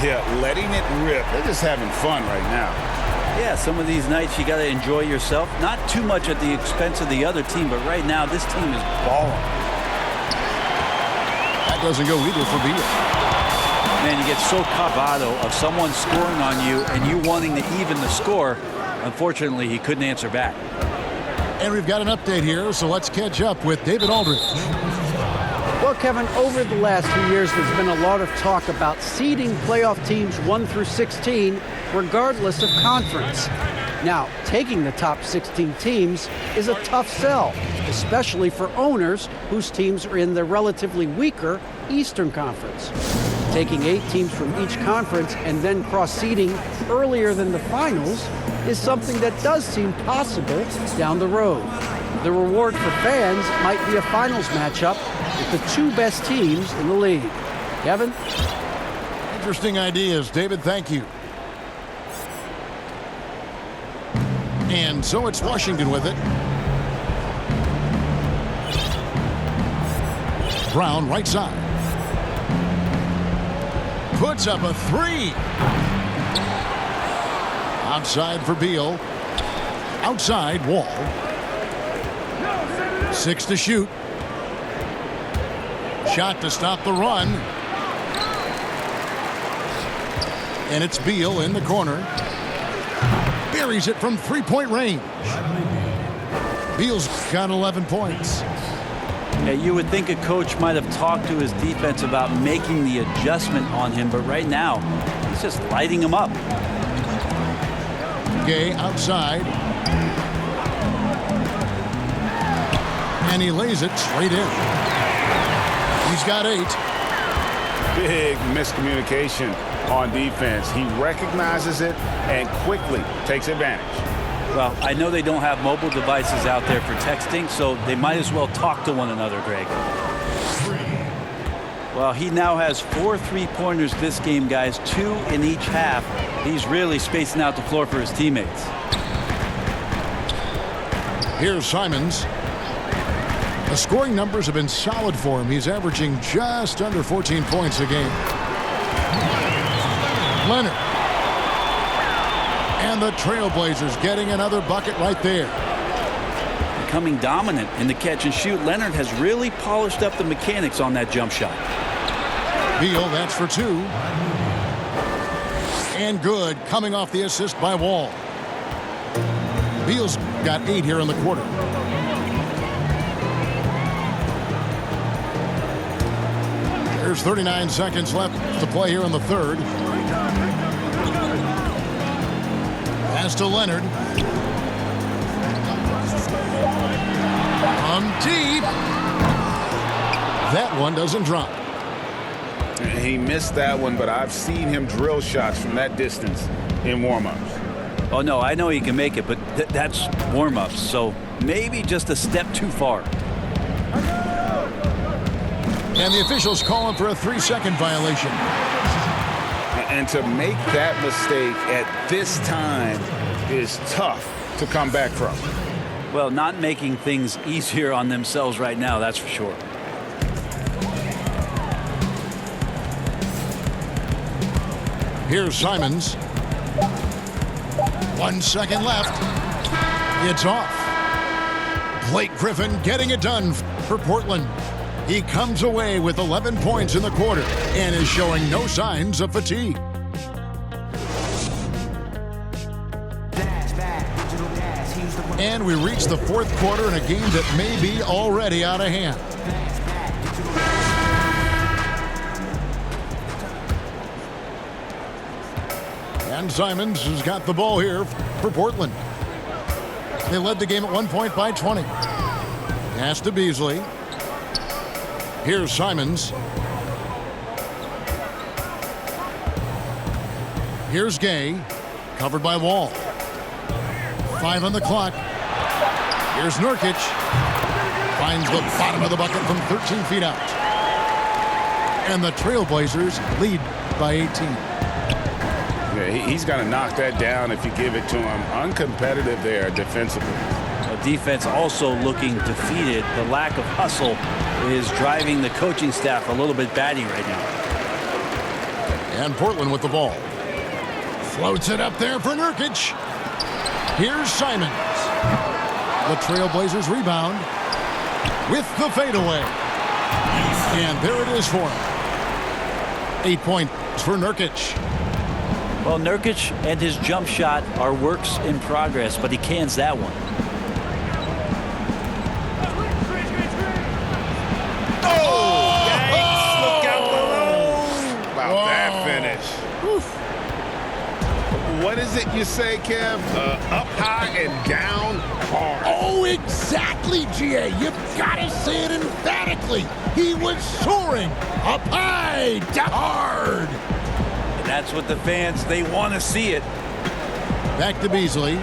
Yeah, letting it rip. They're just having fun right now. Yeah, some of these nights you got to enjoy yourself. Not too much at the expense of the other team, but right now this team is balling. That doesn't go either for Beal. Man, you get so bravado of someone scoring on you and you wanting to even the score. Unfortunately, he couldn't answer back. And we've got an update here, so let's catch up with David Aldridge. Well, Kevin, over the last few years, there's been a lot of talk about seeding playoff teams 1 through 16, regardless of conference. Now, taking the top 16 teams is a tough sell, especially for owners whose teams are in the relatively weaker Eastern Conference. Taking 8 teams from each conference and then cross-seeding earlier than the finals is something that does seem possible down the road. The reward for fans might be a finals matchup with the 2 best teams in the league. Kevin? Interesting ideas, David. Thank you. And so it's Washington with it. Brown, right side. Puts up a 3. Outside for Beal. Outside, Wall. 6 to shoot. Shot to stop the run. And it's Beal in the corner. Buries it from 3-point range. Beal's got 11 points. Yeah, you would think a coach might have talked to his defense about making the adjustment on him, but right now, he's just lighting him up. Gay outside. And he lays it straight in. He's got 8. Big miscommunication on defense. He recognizes it and quickly takes advantage. Well, I know they don't have mobile devices out there for texting, so they might as well talk to one another, Greg. Well, he now has 4 3-pointers this game, guys, 2 in each half. He's really spacing out the floor for his teammates. Here's Simons. The scoring numbers have been solid for him. He's averaging just under 14 points a game. Leonard. And the Trailblazers getting another bucket right there. Becoming dominant in the catch and shoot, Leonard has really polished up the mechanics on that jump shot. Beal, that's for 2. And good, coming off the assist by Wall. Beal's got 8 here in the quarter. There's 39 seconds left to play here in the third. Pass to Leonard. From deep. That one doesn't drop. He missed that one, but I've seen him drill shots from that distance in warm-ups. Oh, no, I know he can make it, but that's warm-ups, so maybe just a step too far. And the officials calling for a 3-second violation. And to make that mistake at this time is tough to come back from. Well, not making things easier on themselves right now, that's for sure. Here's Simons. 1 second left. It's off. Blake Griffin getting it done for Portland. He comes away with 11 points in the quarter and is showing no signs of fatigue. And we reach the 4th quarter in a game that may be already out of hand. And Simons has got the ball here for Portland. They led the game at one point by 20. Pass to Beasley. Here's Simons. Here's Gay. Covered by Wall. 5 on the clock. Here's Nurkic. Finds the bottom of the bucket from 13 feet out. And the Trailblazers lead by 18. Yeah, he's got to knock that down if you give it to him. Uncompetitive there defensively. Defense also looking defeated. The lack of hustle is driving the coaching staff a little bit batty right now. And Portland with the ball. Floats it up there for Nurkic. Here's Simons. The Trailblazers rebound with the fadeaway. And there it is for him. 8 points for Nurkic. Well, Nurkic and his jump shot are works in progress, but he cans that one. Oh! what is it you say, Kev? Up high and down hard. Oh, exactly, GA. You've got to say it emphatically. He was soaring up high, down hard. And that's what the fans, they want to see it. Back to Beasley.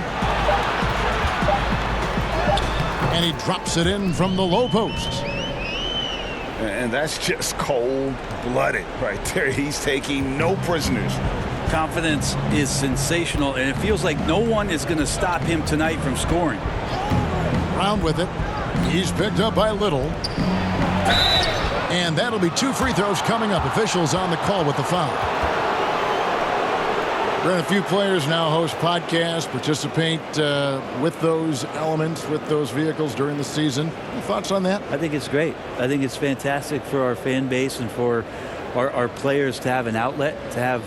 And he drops it in from the low post. And that's just cold-blooded right there. He's taking no prisoners. Confidence is sensational, and it feels like no one is going to stop him tonight from scoring. Round with it. He's picked up by little. And that'll be 2 free throws coming up. Officials on the call with the foul. Brent, a few players now host podcasts, participate with those elements, with those vehicles during the season. Any thoughts on that? I think it's great. I think it's fantastic for our fan base and for our players to have an outlet, to have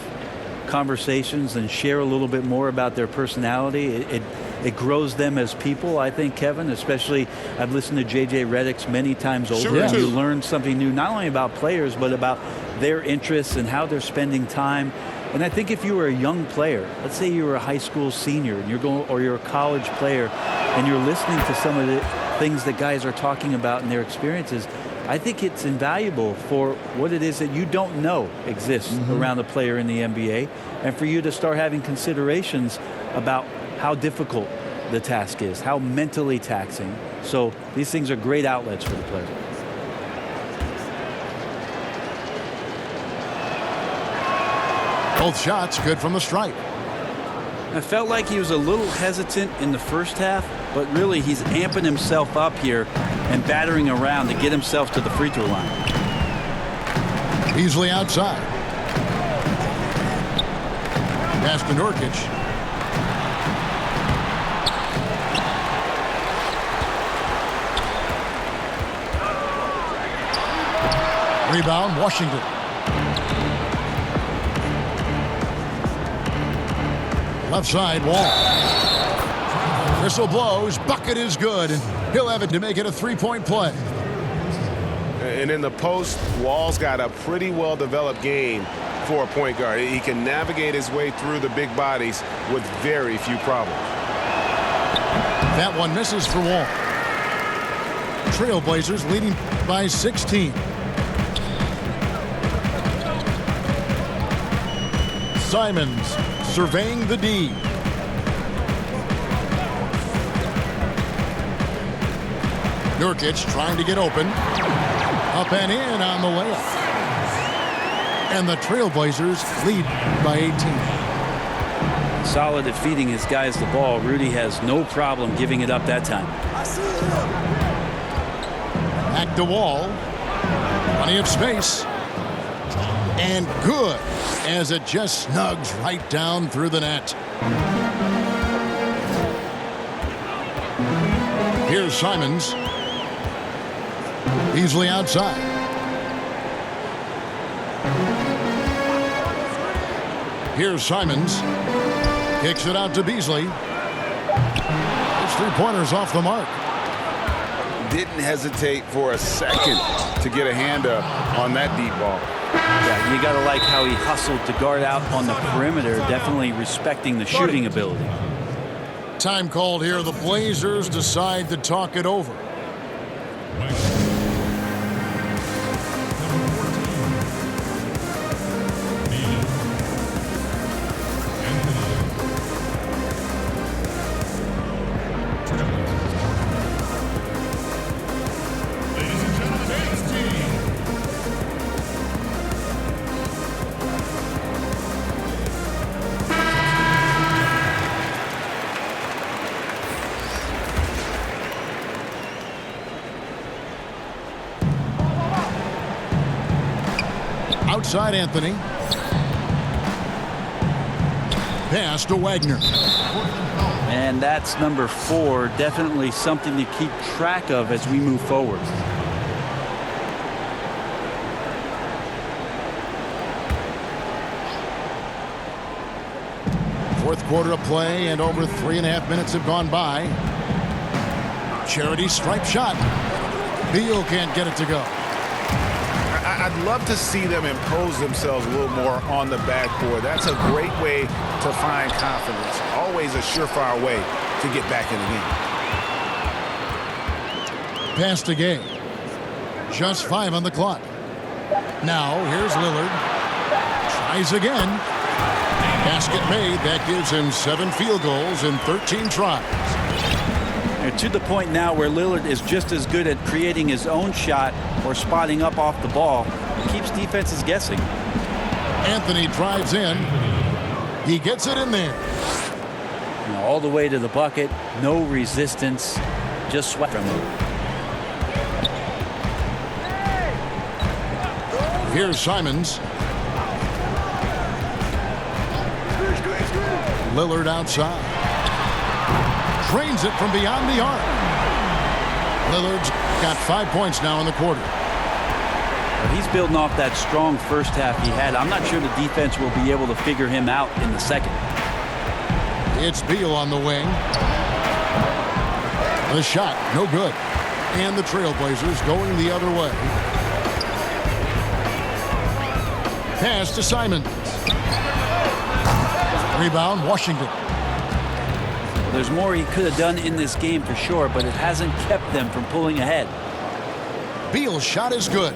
conversations and share a little bit more about their personality. It grows them as people, I think, Kevin, especially I've listened to J.J. Redick's many times over. Sure, and you learn something new, not only about players, but about their interests and how they're spending time. And I think if you were a young player, let's say you were a high school senior and you're a college player and you're listening to some of the things that guys are talking about in their experiences, I think it's invaluable for what it is that you don't know exists around a player in the NBA, and for you to start having considerations about how difficult the task is, how mentally taxing. So these things are great outlets for the player. Both shots good from the stripe. I felt like he was a little hesitant in the first half, but really he's amping himself up here and battering around to get himself to the free throw line. Beasley outside. Pass to Nurkic. Rebound, Washington. Left side, Wall. Whistle blows, bucket is good, and he'll have it to make it a three-point play. And in the post, Wall's got a pretty well-developed game for a point guard. He can navigate his way through the big bodies with very few problems. That one misses for Wall. Trailblazers leading by 16. Simons surveying the D. Nurkic trying to get open. Up and in on the layup. And the Trailblazers lead by 18. Solid at feeding his guys the ball. Rudy has no problem giving it up that time. Back to Wall. Plenty of space. And good, as it just snugs right down through the net. Here's Simons. Beasley outside. Here's Simons. Kicks it out to Beasley. His three-pointers off the mark. Didn't hesitate for a second to get a hand up on that deep ball. Yeah, you got to like how he hustled to guard out on the perimeter, definitely respecting the shooting ability. Time called here. The Blazers decide to talk it over. Outside Anthony. Pass to Wagner. And that's number 4. Definitely something to keep track of as we move forward. Fourth quarter of play, and over 3.5 minutes have gone by. Charity stripe shot. Beal can't get it to go. I'd love to see them impose themselves a little more on the backboard. That's a great way to find confidence. Always a surefire way to get back in the game. Pass to Gay. Just 5 on the clock. Now, here's Lillard. Tries again. Basket made. That gives him 7 field goals in 13 tries. And to the point now where Lillard is just as good at creating his own shot or spotting up off the ball. It keeps defenses guessing. Anthony drives in. He gets it in there. All the way to the bucket. No resistance. Just sweat from him. Here's Simons. Lillard outside. Drains it from beyond the arc. Lillard's got 5 points now in the quarter. He's building off that strong first half he had. I'm not sure the defense will be able to figure him out in the second. It's Beal on the wing. The shot, no good. And the Trailblazers going the other way. Pass to Simons. Rebound, Washington. There's more he could have done in this game for sure, but it hasn't kept them from pulling ahead. Beal's shot is good.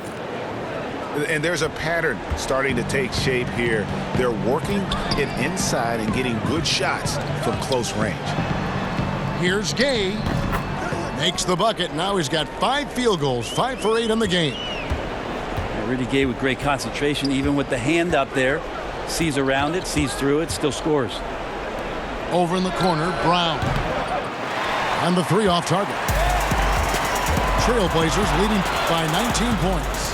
And there's a pattern starting to take shape here. They're working it inside and getting good shots from close range. Here's Gay. Makes the bucket. Now he's got 5 field goals, 5 for 8 in the game. Rudy Gay with great concentration, even with the hand up there. Sees around it, sees through it, still scores. Over in the corner, Brown. And the 3 off target. Trailblazers leading by 19 points.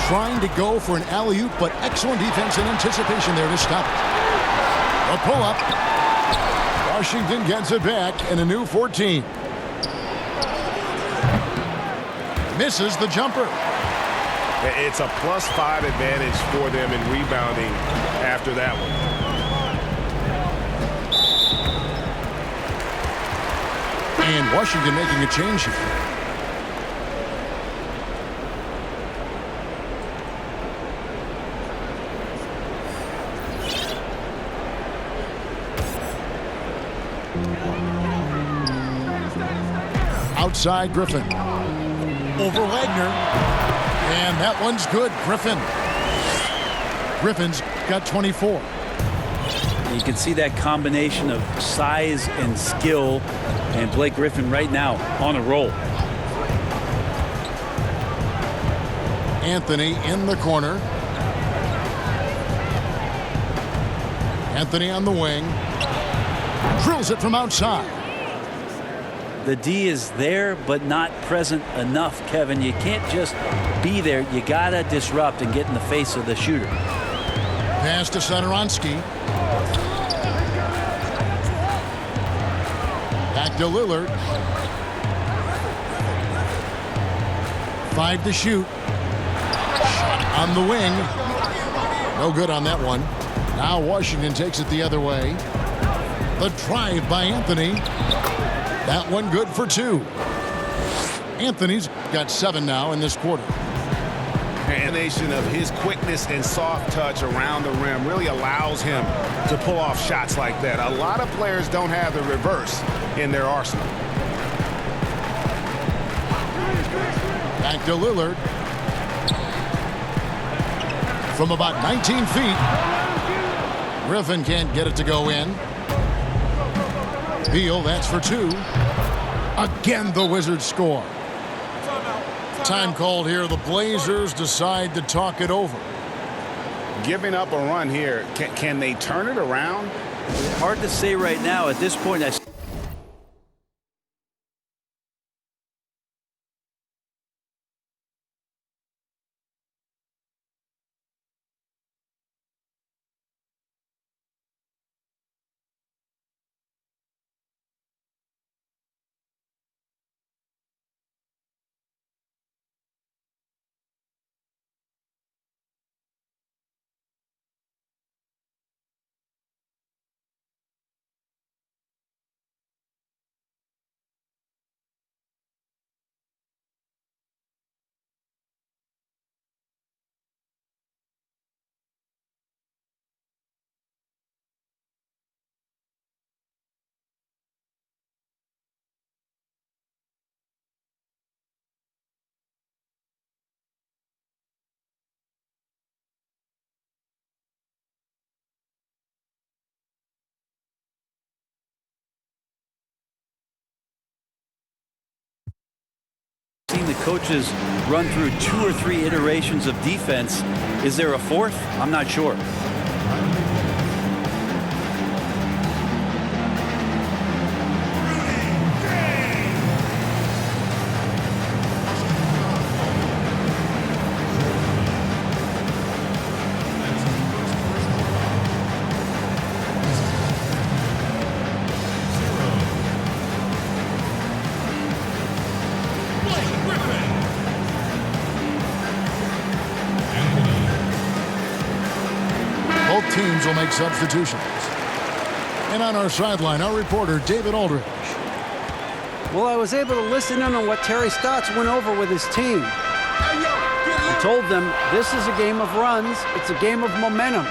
Trying to go for an alley-oop, but excellent defense and anticipation there to stop it. A pull-up. Washington gets it back and a new 14. Misses the jumper. It's a +5 advantage for them in rebounding after that one. And Washington making a change here. Outside Griffin. Over Wagner. And that one's good. Griffin's got 24. You can see that combination of size and skill, and Blake Griffin right now on a roll. Anthony in the corner. Anthony on the wing. Drills it from outside. The D is there, but not present enough, Kevin. You can't just be there. You got to disrupt and get in the face of the shooter. Pass to Satoransky. Back to Lillard. 5 to shoot. Shot on the wing. No good on that one. Now Washington takes it the other way. The drive by Anthony. That one good for 2. Anthony's got 7 now in this quarter. Combination of his quickness and soft touch around the rim really allows him to pull off shots like that. A lot of players don't have the reverse in their arsenal. Back to Lillard. From about 19 feet. Griffin can't get it to go in. Beal, that's for 2. Again, the Wizards score. Time called here. The Blazers decide to talk it over. Giving up a run here. Can they turn it around? Hard to say right now. At this point, coaches run through 2 or 3 iterations of defense. Is there a fourth? I'm not sure. Both teams will make substitutions. And on our sideline, our reporter, David Aldridge. Well, I was able to listen in on what Terry Stotts went over with his team. He told them this is a game of runs. It's a game of momentum.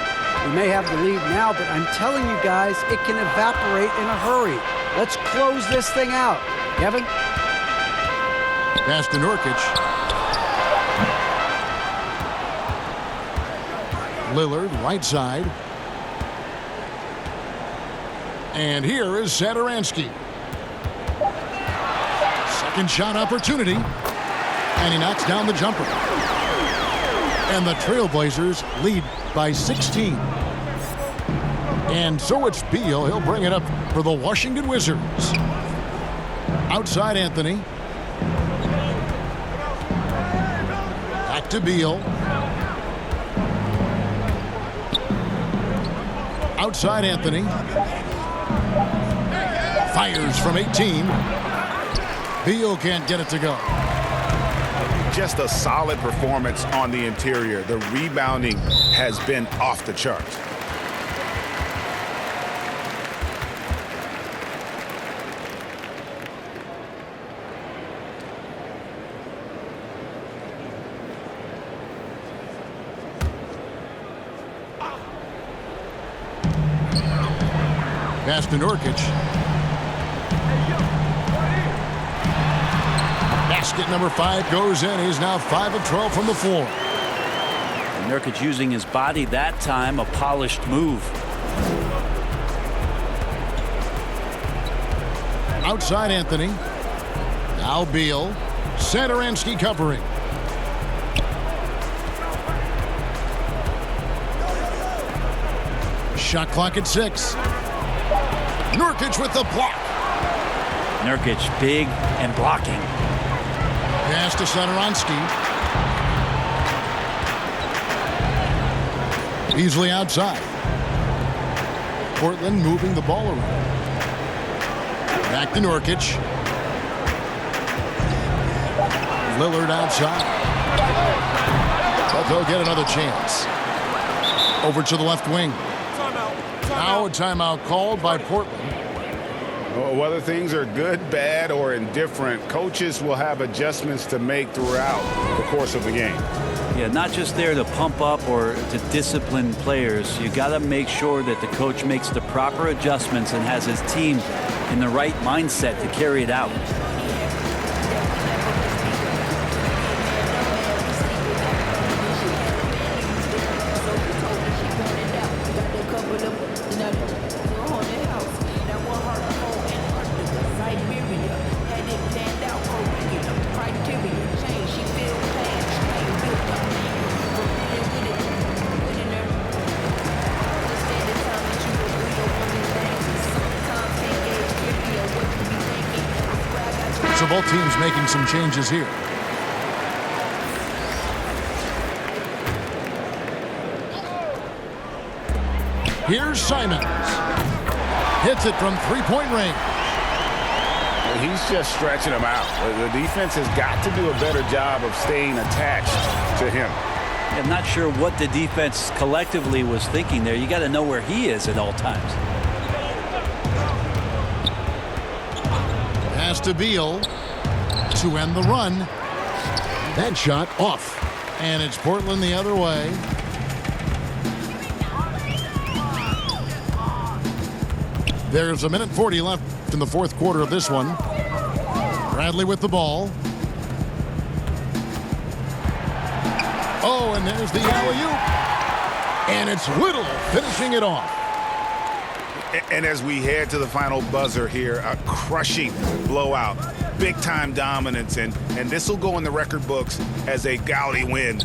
We may have the lead now, but I'm telling you guys, it can evaporate in a hurry. Let's close this thing out. Kevin? Pass to Nurkic. Lillard, right side. And here is Satoransky. Second shot opportunity. And he knocks down the jumper. And the Trailblazers lead by 16. And so it's Beal. He'll bring it up for the Washington Wizards. Outside Anthony. Back to Beal. Outside Anthony. Fires from 18. Beal can't get it to go. Just a solid performance on the interior. The rebounding has been off the charts. Pass to Nurkic. Basket number 5 goes in. He's now 5 of 12 from the floor. And Nurkic using his body that time, a polished move. Outside Anthony. Now Beal. Satoransky covering. Shot clock at 6. Nurkic with the block. Nurkic big and blocking. Pass to Satoransky. Easily outside. Portland moving the ball around. Back to Nurkic. Lillard outside. But they'll get another chance. Over to the left wing. Now a timeout called by Portland. Well, whether things are good, bad, or indifferent, coaches will have adjustments to make throughout the course of the game. Yeah, not just there to pump up or to discipline players. You got to make sure that the coach makes the proper adjustments and has his team in the right mindset to carry it out. So both teams making some changes here. Here's Simons. Hits it from three-point range. He's just stretching him out. The defense has got to do a better job of staying attached to him. I'm not sure what the defense collectively was thinking there. You got to know where he is at all times. Pass to Beal to end the run. That shot off. And it's Portland the other way. There's 1:40 left in the fourth quarter of this one. Bradley with the ball. Oh, and there's the alley-oop. And it's Little finishing it off. And as we head to the final buzzer here, a crushing blowout, big-time dominance, and this will go in the record books as a gaudy win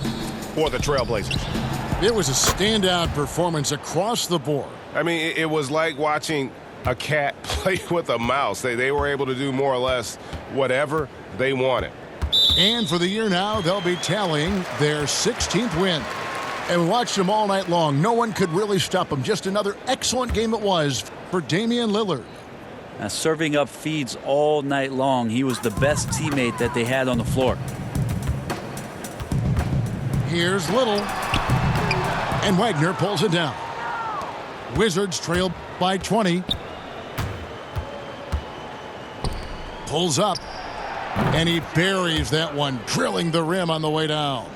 for the Trailblazers. It was a standout performance across the board. I mean, it was like watching a cat play with a mouse. They were able to do more or less whatever they wanted. And for the year now, they'll be tallying their 16th win. And we watched them all night long. No one could really stop them. Just another excellent game it was for Damian Lillard. Now, serving up feeds all night long. He was the best teammate that they had on the floor. Here's Little. And Wagner pulls it down. Wizards trail by 20. Pulls up. And he buries that one, drilling the rim on the way down.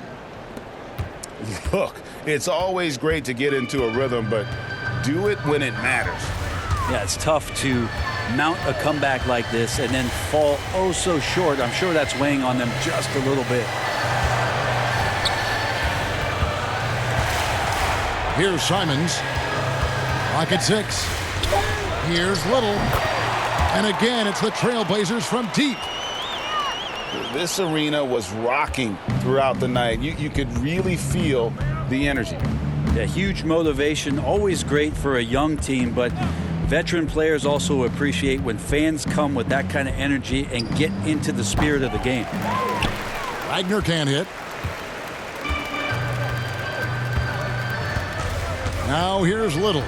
Look, it's always great to get into a rhythm, but do it when it matters. Yeah, it's tough to mount a comeback like this and then fall oh so short. I'm sure that's weighing on them just a little bit. Here's Simons. Clock at 6. Here's Little. And again, it's the Trailblazers from deep. This arena was rocking throughout the night. You could really feel the energy. Yeah, huge motivation, always great for a young team, but veteran players also appreciate when fans come with that kind of energy and get into the spirit of the game. Wagner can't hit. Now here's Little.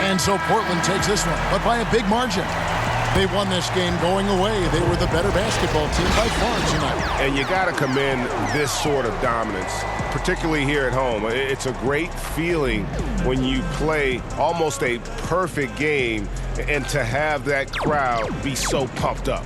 And so Portland takes this one, but by a big margin. They won this game going away. They were the better basketball team by far tonight. And you got to commend this sort of dominance, particularly here at home. It's a great feeling when you play almost a perfect game and to have that crowd be so pumped up.